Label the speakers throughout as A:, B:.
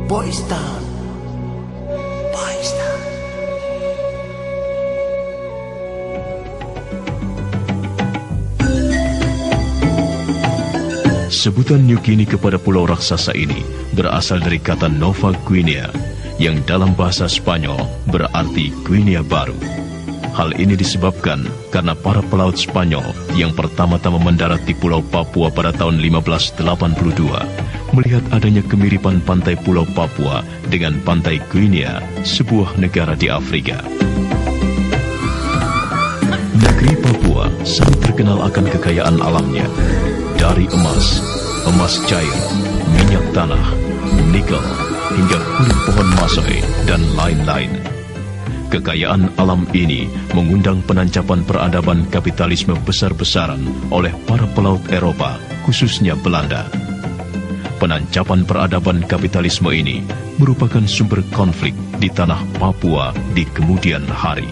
A: Boys Town. Boys Town.
B: Sebutan New Guinea kepada pulau raksasa ini berasal dari kata Nova Guinea, yang dalam bahasa Spanyol berarti Guinea Baru. Hal ini disebabkan karena para pelaut Spanyol yang pertama-tama mendarat di Pulau Papua pada tahun 1582 melihat adanya kemiripan pantai Pulau Papua dengan pantai Guinea, sebuah negara di Afrika. Negeri Papua sangat terkenal akan kekayaan alamnya, dari emas cair, minyak tanah, nikel, hingga kulit pohon masoi, dan lain-lain. Kekayaan alam ini mengundang penancapan peradaban kapitalisme besar-besaran oleh para pelaut Eropa, khususnya Belanda. Penancapan peradaban kapitalisme ini merupakan sumber konflik di tanah Papua di kemudian hari.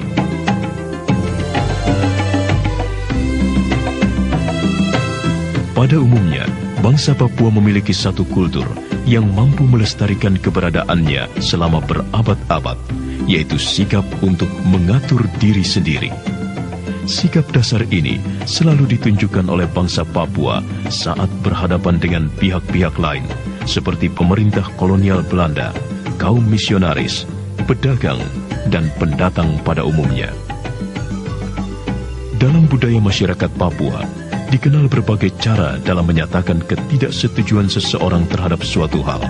B: Pada umumnya, bangsa Papua memiliki satu kultur yang mampu melestarikan keberadaannya selama berabad-abad, yaitu sikap untuk mengatur diri sendiri. Sikap dasar ini selalu ditunjukkan oleh bangsa Papua saat berhadapan dengan pihak-pihak lain, seperti pemerintah kolonial Belanda, kaum misionaris, pedagang, dan pendatang pada umumnya. Dalam budaya masyarakat Papua, dikenal berbagai cara dalam menyatakan ketidaksetujuan seseorang terhadap suatu hal,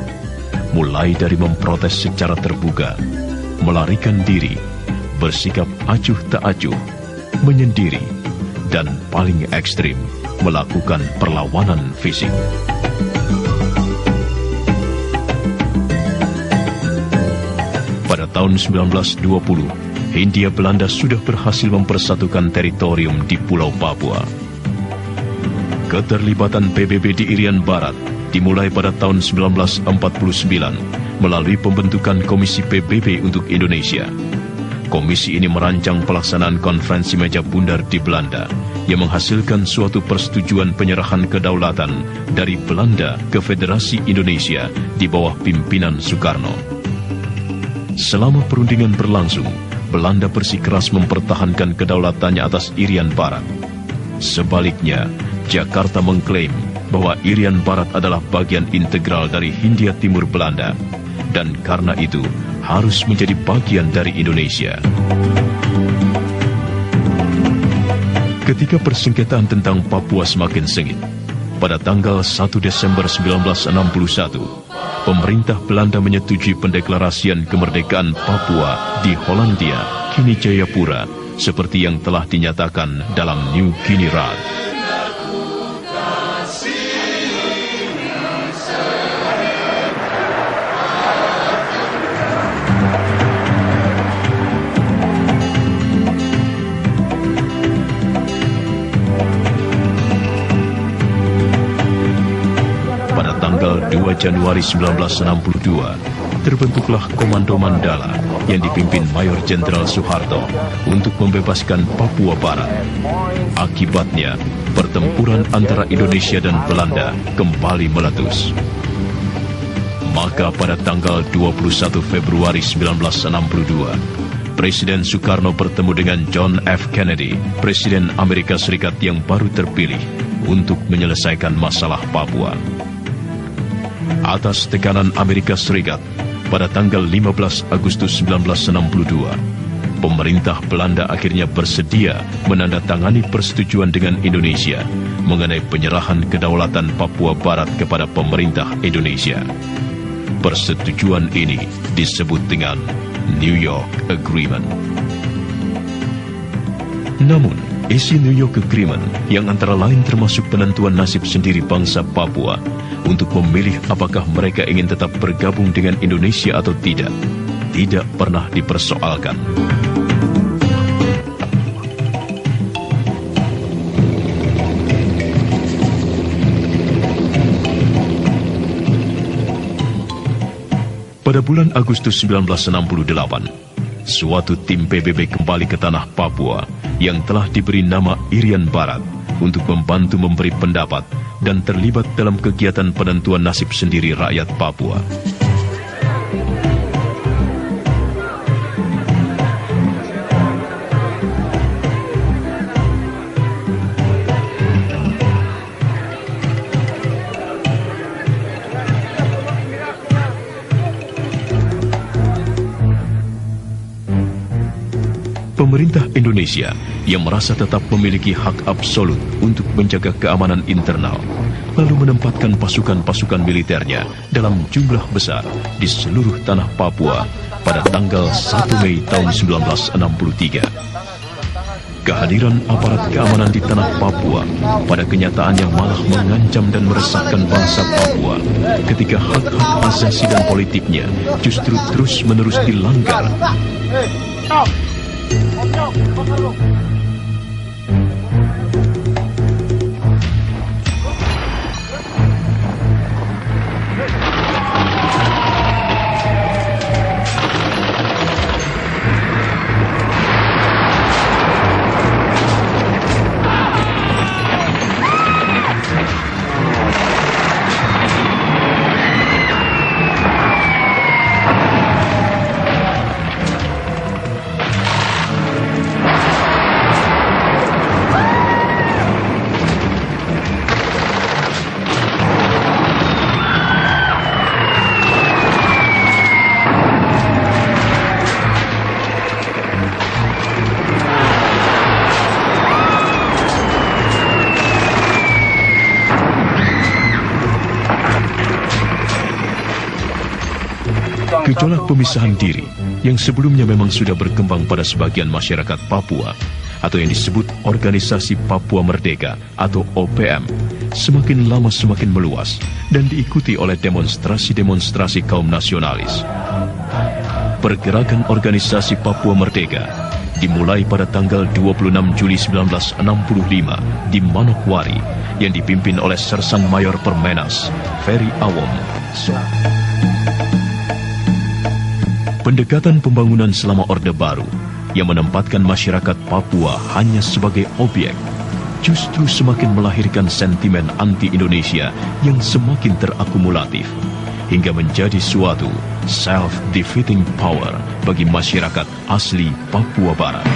B: mulai dari memprotes secara terbuka, melarikan diri, bersikap acuh tak acuh, menyendiri, dan paling ekstrim, melakukan perlawanan fisik. Pada tahun 1920, Hindia Belanda sudah berhasil mempersatukan teritorium di Pulau Papua. Keterlibatan PBB di Irian Barat dimulai pada tahun 1949 melalui pembentukan Komisi PBB untuk Indonesia. Komisi ini merancang pelaksanaan konferensi meja bundar di Belanda yang menghasilkan suatu persetujuan penyerahan kedaulatan dari Belanda ke Federasi Indonesia di bawah pimpinan Soekarno. Selama perundingan berlangsung, Belanda bersikeras mempertahankan kedaulatannya atas Irian Barat. Sebaliknya, Jakarta mengklaim bahwa Irian Barat adalah bagian integral dari Hindia Timur Belanda, dan karena itu harus menjadi bagian dari Indonesia. Ketika persengketaan tentang Papua semakin sengit, pada tanggal 1 Desember 1961, pemerintah Belanda menyetujui pendeklarasian kemerdekaan Papua di Hollandia, kini Jayapura, seperti yang telah dinyatakan dalam New Guinea Rad. Pada tanggal 2 Januari 1962, terbentuklah Komando Mandala yang dipimpin Mayor Jenderal Soeharto untuk membebaskan Papua Barat. Akibatnya, pertempuran antara Indonesia dan Belanda kembali meletus. Maka pada tanggal 21 Februari 1962, Presiden Soekarno bertemu dengan John F. Kennedy, Presiden Amerika Serikat yang baru terpilih, untuk menyelesaikan masalah Papua. Atas tekanan Amerika Serikat, pada tanggal 15 Agustus 1962, pemerintah Belanda akhirnya bersedia menandatangani persetujuan dengan Indonesia mengenai penyerahan kedaulatan Papua Barat kepada pemerintah Indonesia. Persetujuan ini disebut dengan New York Agreement. Namun, isi New York Agreement yang antara lain termasuk penentuan nasib sendiri bangsa Papua untuk memilih apakah mereka ingin tetap bergabung dengan Indonesia atau tidak pernah dipersoalkan. Pada bulan Agustus 1968, suatu tim PBB kembali ke tanah Papua yang telah diberi nama Irian Barat untuk membantu memberi pendapat dan terlibat dalam kegiatan penentuan nasib sendiri rakyat Papua. pemerintah Indonesia yang merasa tetap memiliki hak absolut untuk menjaga keamanan internal, lalu menempatkan pasukan-pasukan militernya dalam jumlah besar di seluruh tanah Papua pada tanggal 1 Mei tahun 1963. Kehadiran aparat keamanan di tanah Papua pada kenyataannya malah mengancam dan meresahkan bangsa Papua ketika hak-hak asasi dan politiknya justru terus-menerus dilanggar. Gejolak pemisahan diri yang sebelumnya memang sudah berkembang pada sebagian masyarakat Papua atau yang disebut Organisasi Papua Merdeka atau OPM semakin lama semakin meluas dan diikuti oleh demonstrasi-demonstrasi kaum nasionalis. Pergerakan Organisasi Papua Merdeka dimulai pada tanggal 26 Juli 1965 di Manokwari yang dipimpin oleh Sersan Mayor Permenas Ferry Awom. Pendekatan pembangunan selama Orde Baru yang menempatkan masyarakat Papua hanya sebagai objek justru semakin melahirkan sentimen anti-Indonesia yang semakin terakumulatif hingga menjadi suatu self-defeating power bagi masyarakat asli Papua Barat.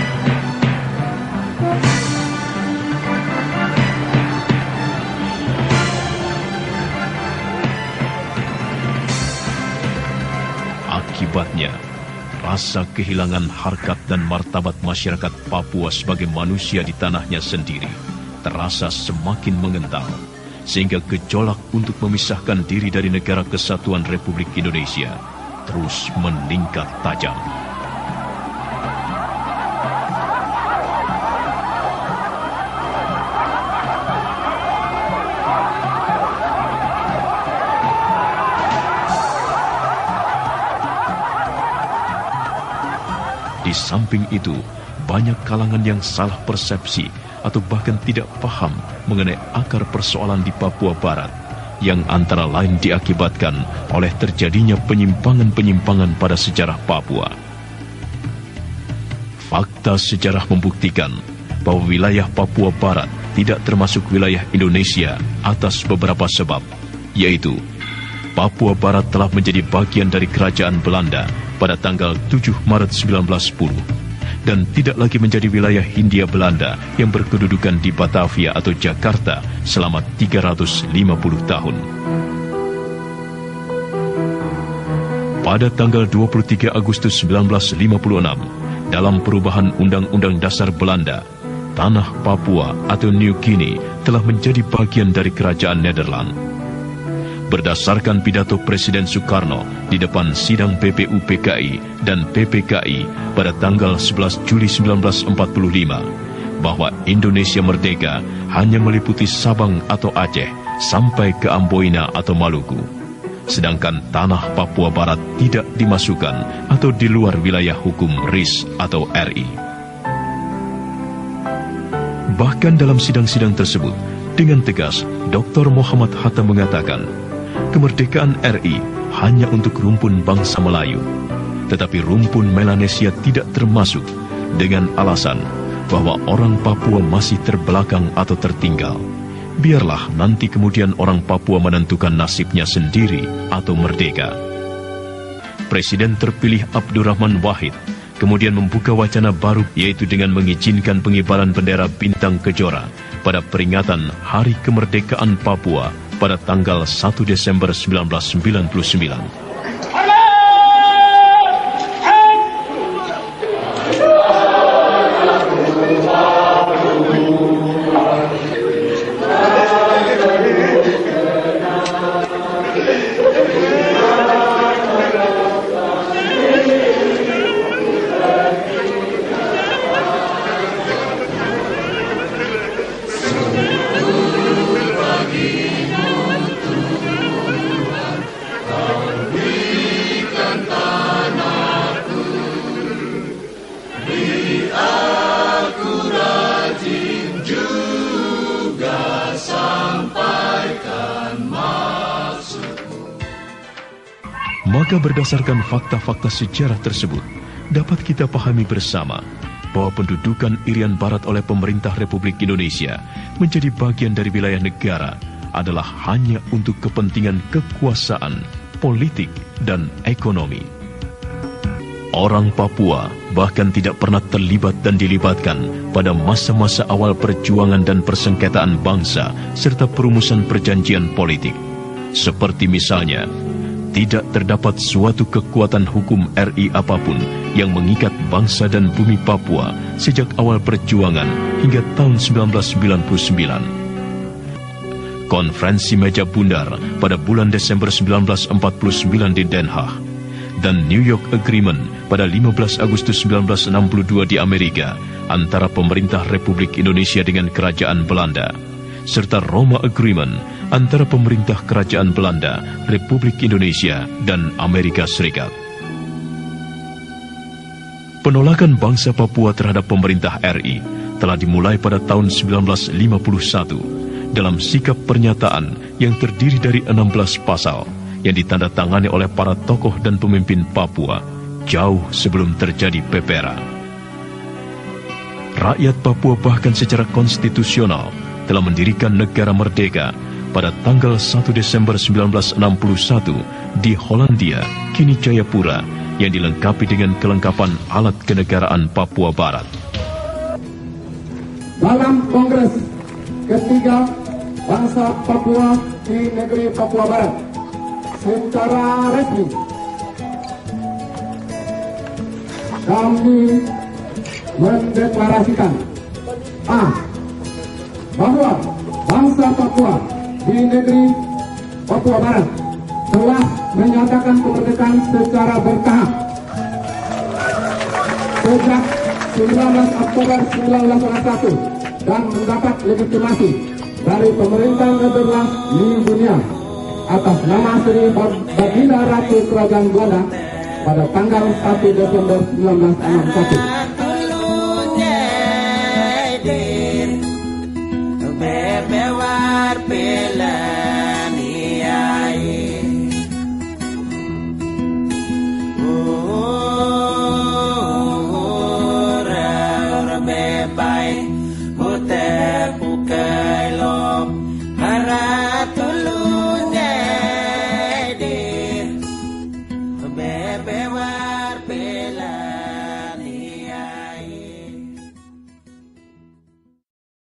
B: Akibatnya, rasa kehilangan harkat dan martabat masyarakat Papua sebagai manusia di tanahnya sendiri terasa semakin mengental, sehingga gejolak untuk memisahkan diri dari Negara Kesatuan Republik Indonesia terus meningkat tajam. Di samping itu, banyak kalangan yang salah persepsi atau bahkan tidak paham mengenai akar persoalan di Papua Barat yang antara lain diakibatkan oleh terjadinya penyimpangan-penyimpangan pada sejarah Papua. Fakta sejarah membuktikan bahwa wilayah Papua Barat tidak termasuk wilayah Indonesia atas beberapa sebab, yaitu Papua Barat telah menjadi bagian dari Kerajaan Belanda pada tanggal 7 Maret 1910 dan tidak lagi menjadi wilayah Hindia Belanda yang berkedudukan di Batavia atau Jakarta selama 350 tahun. Pada tanggal 23 Agustus 1956, dalam perubahan Undang-Undang Dasar Belanda, tanah Papua atau New Guinea telah menjadi bagian dari Kerajaan Nederland. Berdasarkan pidato Presiden Soekarno di depan sidang PPU-PKI dan PPKI pada tanggal 11 Juli 1945, bahwa Indonesia merdeka hanya meliputi Sabang atau Aceh sampai ke Amboina atau Maluku, sedangkan tanah Papua Barat tidak dimasukkan atau di luar wilayah hukum RIS atau RI. Bahkan dalam sidang-sidang tersebut, dengan tegas, Dr. Muhammad Hatta mengatakan, kemerdekaan RI hanya untuk rumpun bangsa Melayu, tetapi rumpun Melanesia tidak termasuk dengan alasan bahwa orang Papua masih terbelakang atau tertinggal. Biarlah nanti kemudian orang Papua menentukan nasibnya sendiri atau merdeka. Presiden terpilih Abdurrahman Wahid kemudian membuka wacana baru, yaitu dengan mengizinkan pengibaran bendera bintang kejora pada peringatan Hari Kemerdekaan Papua pada tanggal 1 Desember 1999. Maka berdasarkan fakta-fakta sejarah tersebut, dapat kita pahami bersama bahwa pendudukan Irian Barat oleh pemerintah Republik Indonesia menjadi bagian dari wilayah negara adalah hanya untuk kepentingan kekuasaan, politik, dan ekonomi. Orang Papua bahkan tidak pernah terlibat dan dilibatkan pada masa-masa awal perjuangan dan persengketaan bangsa serta perumusan perjanjian politik. Seperti misalnya, tidak terdapat suatu kekuatan hukum RI apapun yang mengikat bangsa dan bumi Papua sejak awal perjuangan hingga tahun 1999. Konferensi Meja Bundar pada bulan Desember 1949 di Den Haag dan New York Agreement pada 15 Agustus 1962 di Amerika antara pemerintah Republik Indonesia dengan Kerajaan Belanda, serta Roma Agreement antara pemerintah Kerajaan Belanda, Republik Indonesia, dan Amerika Serikat. Penolakan bangsa Papua terhadap pemerintah RI telah dimulai pada tahun 1951 dalam sikap pernyataan yang terdiri dari 16 pasal yang ditandatangani oleh para tokoh dan pemimpin Papua jauh sebelum terjadi PPRA. Rakyat Papua bahkan secara konstitusional telah mendirikan negara merdeka pada tanggal 1 Desember 1961 di Hollandia, kini Jayapura, yang dilengkapi dengan kelengkapan alat kenegaraan Papua Barat.
C: Dalam Kongres ketiga Bangsa Papua di negeri Papua Barat, secara resmi kami mendeklarasikan bahwa bangsa Papua di negeri Papua Barat telah menyatakan kemerdekaan secara bertahap sejak 19 Oktober 1941 dan mendapat legitimasi dari pemerintah Nederland di dunia atas nama Sri Baginda Ratu Kerajaan Belanda pada tanggal 1 Desember 1961.
A: Hotel